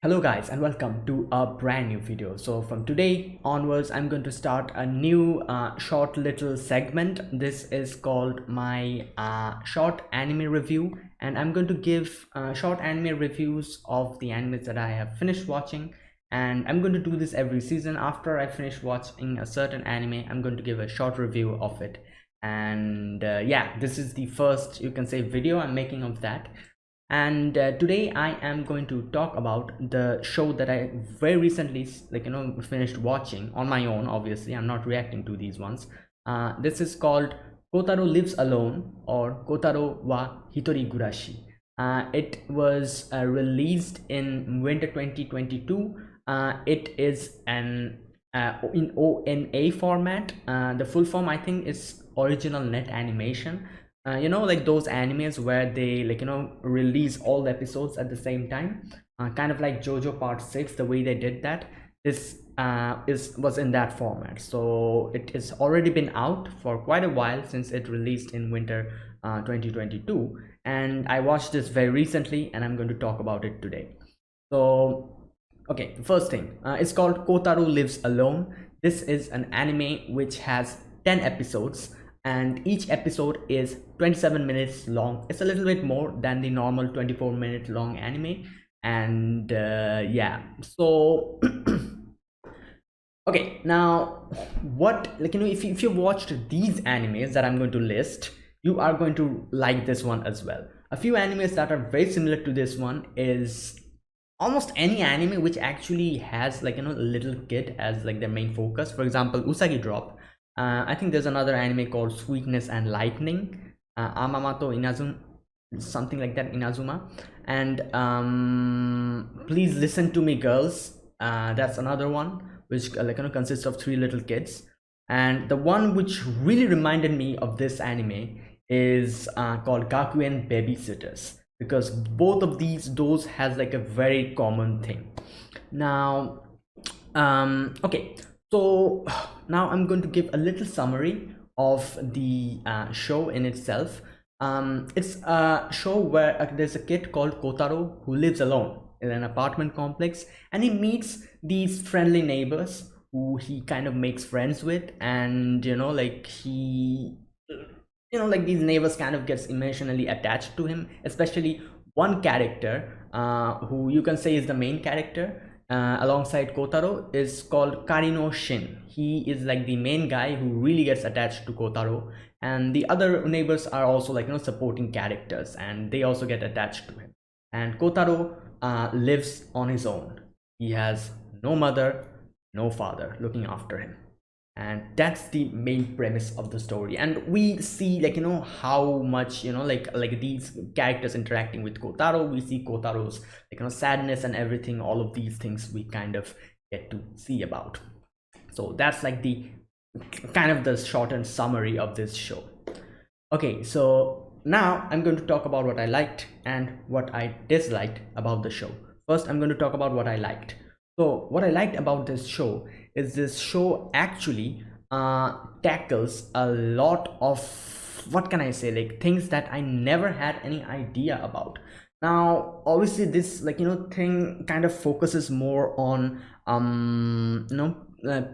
Hello guys and welcome to a brand new video. So from today onwards I'm going to start a new short little segment. This is called my short anime review, and I'm going to give short anime reviews of the animes that I have finished watching. And I'm going to do this every season. After I finish watching a certain anime, I'm going to give a short review of it. And yeah, this is the first, you can say, video I'm making of that. And today I am going to talk about the show that I very recently finished watching on my own. Obviously I'm not reacting to these ones. This is called Kotaro Lives Alone, or Kotaro wa Hitori Gurashi. It was released in winter 2022. It is an in ONA format. The full form, I think, is original net animation. Like those animes where they release all the episodes at the same time, kind of like JoJo Part 6, the way they did that. This was in that format, so it has already been out for quite a while since it released in winter 2022, and I watched this very recently and I'm going to talk about it today. So okay, the first thing, it's called Kotaro Lives Alone. This is an anime which has 10 episodes, and each episode is 27 minutes long. It's a little bit more than the normal 24-minute long anime. And yeah, so okay, now what, if you watched these animes that I'm going to list, you are going to like this one as well. A few animes that are very similar to this one is almost any anime which actually has a little kid as like their main focus. For example, Usagi Drop. I think there's another anime called Sweetness and Lightning, Amamato Inazuma, something like that, Inazuma. And Please Listen to Me Girls, that's another one which consists of three little kids. And the one which really reminded me of this anime is called Gakuen Babysitters, because both of those has like a very common thing. Now okay, so now I'm going to give a little summary of the show in itself. It's a show where there's a kid called Kotaro who lives alone in an apartment complex, and he meets these friendly neighbors who he kind of makes friends with. And like these neighbors kind of gets emotionally attached to him, especially one character who you can say is the main character alongside Kotaro, is called Karino Shin. He is like the main guy who really gets attached to Kotaro, and the other neighbors are also supporting characters, and they also get attached to him. And Kotaro lives on his own. He has no mother, no father looking after him, and that's the main premise of the story. And we see how much these characters interacting with Kotaro. We see Kotaro's sadness and everything. All of these things we kind of get to see about. So that's like the kind of the shortened summary of this show. Okay, so now I'm going to talk about what I liked and what I disliked about the show. First, I'm going to talk about what I liked. So what I liked about this show is this show actually tackles a lot of, what can I say, like things that I never had any idea about. Now obviously this thing kind of focuses more on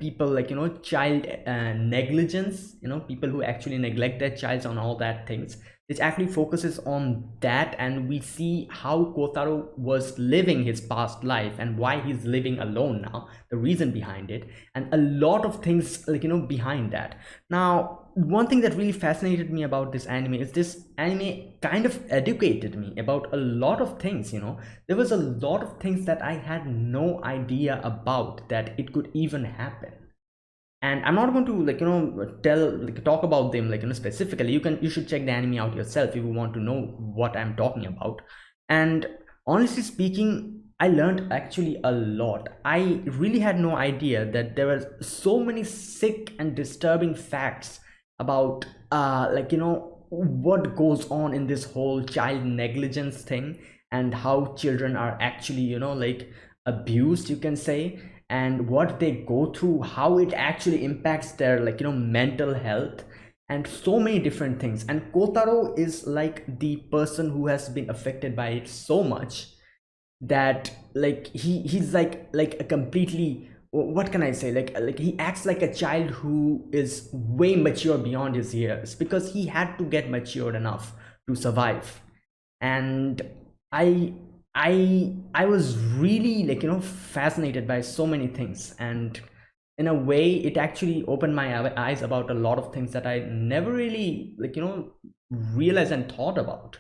people child negligence, people who actually neglect their child and all that things. It actually focuses on that, and we see how Kotaro was living his past life and why he's living alone now, the reason behind it, and a lot of things behind that. Now one thing that really fascinated me about this anime is this anime kind of educated me about a lot of things. There was a lot of things that I had no idea about that it could even happen. And I'm not going to talk about them specifically. You should check the anime out yourself if you want to know what I'm talking about. And honestly speaking, I learned actually a lot. I really had no idea that there were so many sick and disturbing facts about what goes on in this whole child negligence thing, and how children are actually abused, you can say, and what they go through, how it actually impacts their mental health, and so many different things. And Kotaro is like the person who has been affected by it so much that like he's like a completely, what can I say, like he acts like a child who is way mature beyond his years, because he had to get matured enough to survive. And I was really, like, fascinated by so many things, and in a way it actually opened my eyes about a lot of things that I never really, like, realized and thought about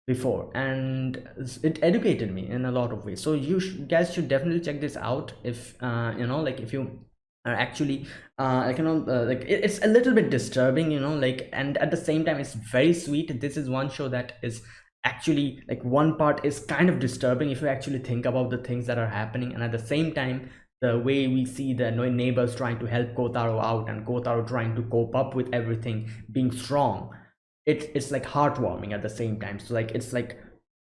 before. And it educated me in a lot of ways. So you guys should definitely check this out if like if you are actually like, like it's a little bit disturbing, like, and at the same time it's very sweet. This is one show that is actually, like, one part is kind of disturbing if you actually think about the things that are happening, and at the same time the way we see the neighbors trying to help Kotaro out, and Kotaro trying to cope up with everything, being strong. It's like heartwarming at the same time. So like it's like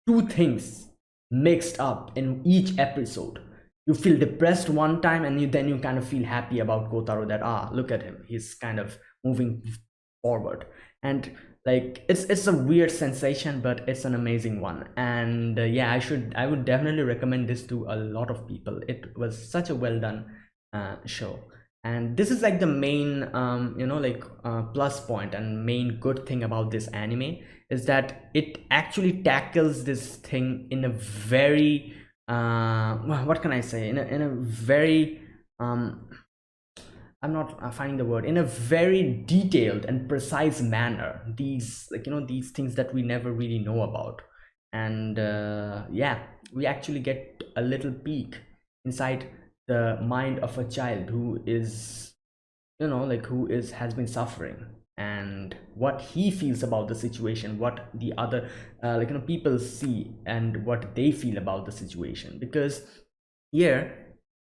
two things mixed up in each episode. You feel depressed one time, and then you kind of feel happy about Kotaro, that look at him, he's kind of moving forward. And like it's a weird sensation, but it's an amazing one. And yeah, I would definitely recommend this to a lot of people. It was such a well done show. And this is like the main like plus point and main good thing about this anime, is that it actually tackles this thing in a very what can I say, in a very I'm not finding the word, in a very detailed and precise manner, these, like, these things that we never really know about. And yeah, we actually get a little peek inside the mind of a child who is, like, who is has been suffering, and what he feels about the situation, what the other like, people see, and what they feel about the situation. Because here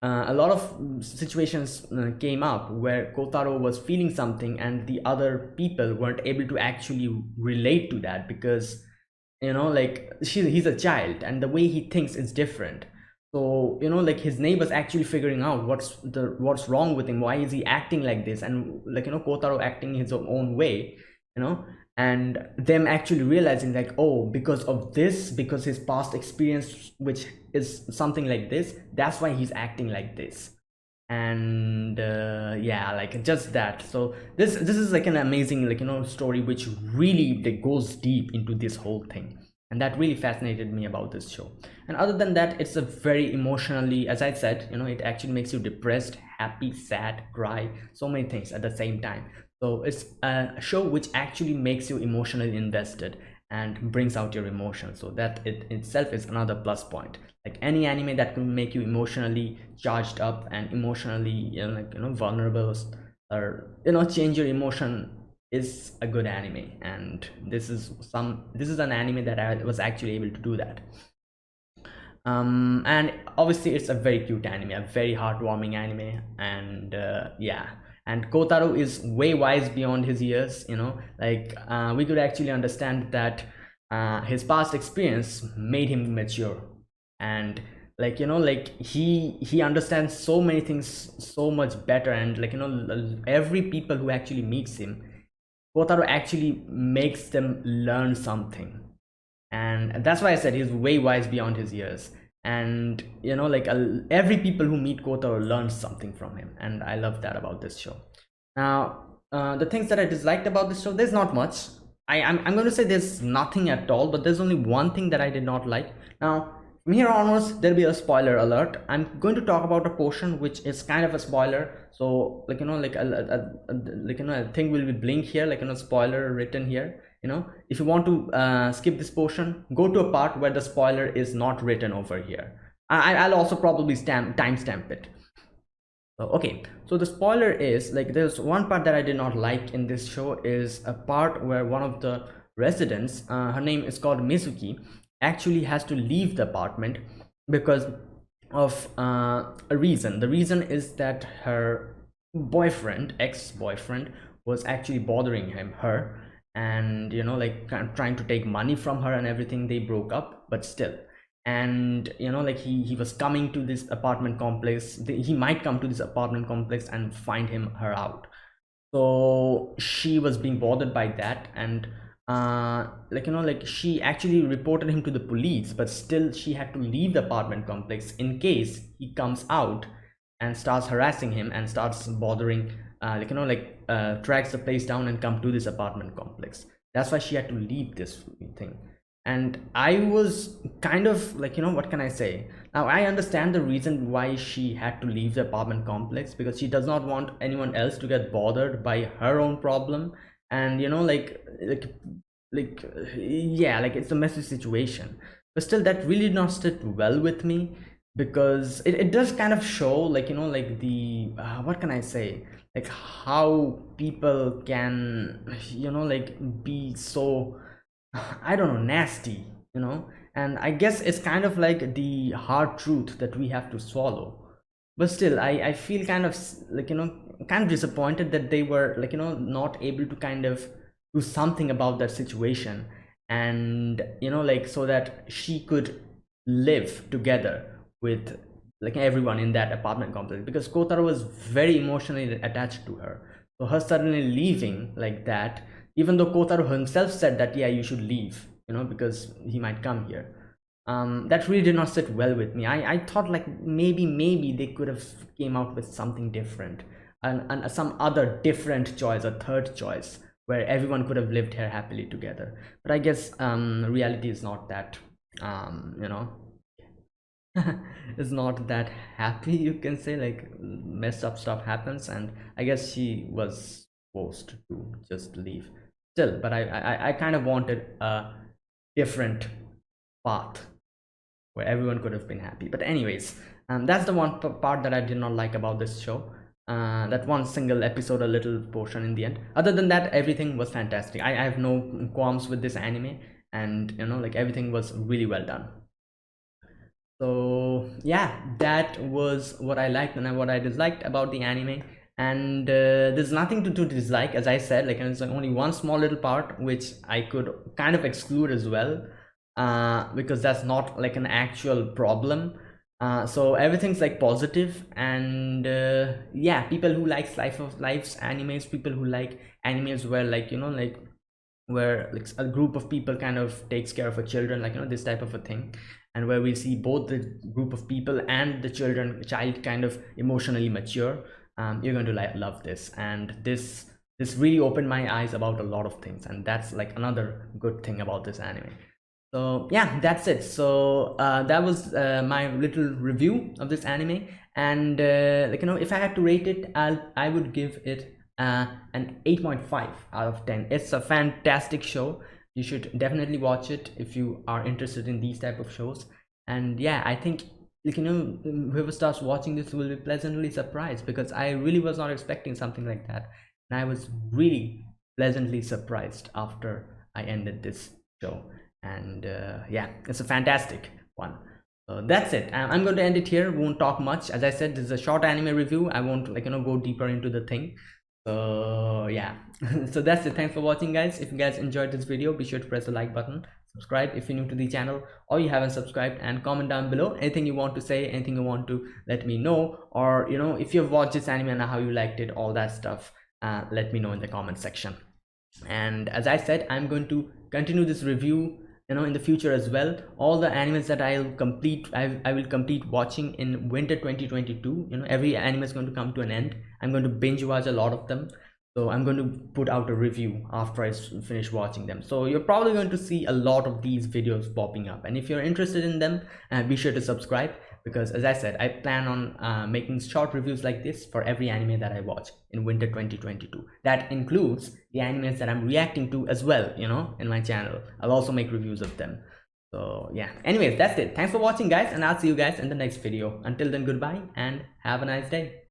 a lot of situations came up where Kotaro was feeling something and the other people weren't able to actually relate to that, because like he's a child and the way he thinks is different. So like his neighbors actually figuring out what's wrong with him, why is he acting like this, and like, Kotaro acting his own way, and them actually realizing, like, oh, because of this, because his past experience, which is something like this, that's why he's acting like this. And yeah, like just that. So this is like an amazing, like, story which really, like, goes deep into this whole thing, and that really fascinated me about this show. And other than that, it's a very emotionally, as I said, it actually makes you depressed, happy, sad, cry, so many things at the same time. So it's a show which actually makes you emotionally invested and brings out your emotions. So that it itself is another plus point. Like any anime that can make you emotionally charged up and emotionally, like, vulnerable, or change your emotion, is a good anime. And this is an anime that I was actually able to do that. And obviously it's a very cute anime, a very heartwarming anime. And yeah, and Kotaro is way wise beyond his years, like we could actually understand that his past experience made him mature. And like, like he understands so many things so much better. And like, every people who actually meets him, Kotaro actually makes them learn something. And that's why I said he's way wise beyond his years. And like every people who meet Kotaro learns something from him, and I love that about this show. Now the things that I disliked about this show, there's not much. I'm going to say there's nothing at all, but there's only one thing that I did not like. Now from here onwards, there'll be a spoiler alert. I'm going to talk about a portion which is kind of a spoiler. So like, like like, a thing will be blink here, like, spoiler written here. If you want to skip this portion, go to a part where the spoiler is not written over here. I'll also probably timestamp it. So, okay, so the spoiler is, like, there's one part that I did not like in this show, is a part where one of the residents, her name is called Mizuki, actually has to leave the apartment because of a reason. The reason is that her boyfriend, ex-boyfriend, was actually bothering her, and like kind of trying to take money from her and everything. They broke up, but still. And like he was coming to this apartment complex. He might come to this apartment complex and find her out. So she was being bothered by that. And like like she actually reported him to the police, but still she had to leave the apartment complex in case he comes out and starts harassing him and starts bothering, tracks the place down and come to this apartment complex. That's why she had to leave this thing. And I was kind of like, what can I say? Now I understand the reason why she had to leave the apartment complex, because she does not want anyone else to get bothered by her own problem. And yeah, like it's a messy situation. But still, that really did not sit well with me, because it does kind of show, like like the what can I say, like how people can, like be so, I don't know, nasty, and I guess it's kind of like the hard truth that we have to swallow. But still, I feel kind of like, kind of disappointed that they were like, not able to kind of do something about that situation, and like so that she could live together with like everyone in that apartment complex, because Kotaro was very emotionally attached to her. So her suddenly leaving like that, even though Kotaro himself said that, yeah, you should leave, because he might come here, that really did not sit well with me. I thought like maybe they could have came out with something different, and some other different choice, a third choice, where everyone could have lived here happily together. But I guess reality is not that, is not that happy, you can say. Like messed up stuff happens, and I guess she was forced to just leave still. But I kind of wanted a different path where everyone could have been happy. But anyways, that's the one part that I did not like about this show. That one single episode, a little portion in the end. Other than that, everything was fantastic. I have no qualms with this anime, and like everything was really well done. So yeah, that was what I liked and what I disliked about the anime. And there's nothing to dislike, as I said. Like, and it's only one small little part which I could kind of exclude as well, because that's not like an actual problem. So everything's like positive, and yeah, people who like slice of life's animes, people who like animes where like like where like a group of people kind of takes care of a children, like this type of a thing, and where we see both the group of people and the child kind of emotionally mature, you're going to love this. And this really opened my eyes about a lot of things, and that's like another good thing about this anime. So yeah, that's it. So that was my little review of this anime. And like if I had to rate it, I would give it an 8.5 out of 10. It's a fantastic show. You should definitely watch it if you are interested in these type of shows. And yeah, I think like whoever starts watching this will be pleasantly surprised, because I really was not expecting something like that, and I was really pleasantly surprised after I ended this show. And yeah, it's a fantastic one. So that's it. I'm going to end it here. Won't talk much. As I said, this is a short anime review. I won't like go deeper into the thing. So yeah, so that's it. Thanks for watching, guys. If you guys enjoyed this video, be sure to press the like button, subscribe if you're new to the channel or you haven't subscribed, and comment down below anything you want to say, anything you want to let me know, or if you've watched this anime and how you liked it, all that stuff. Let me know in the comment section. And as I said, I'm going to continue this review in the future as well. All the animes that I will complete watching in winter 2022. Every anime is going to come to an end. I'm going to binge watch a lot of them, so I'm going to put out a review after I finish watching them. So you're probably going to see a lot of these videos popping up, and if you're interested in them, be sure to subscribe, because as I said, I plan on making short reviews like this for every anime that I watch in winter 2022. That includes the animes that I'm reacting to as well, in my channel. I'll also make reviews of them. So yeah, anyways, that's it. Thanks for watching, guys, and I'll see you guys in the next video. Until then, goodbye and have a nice day.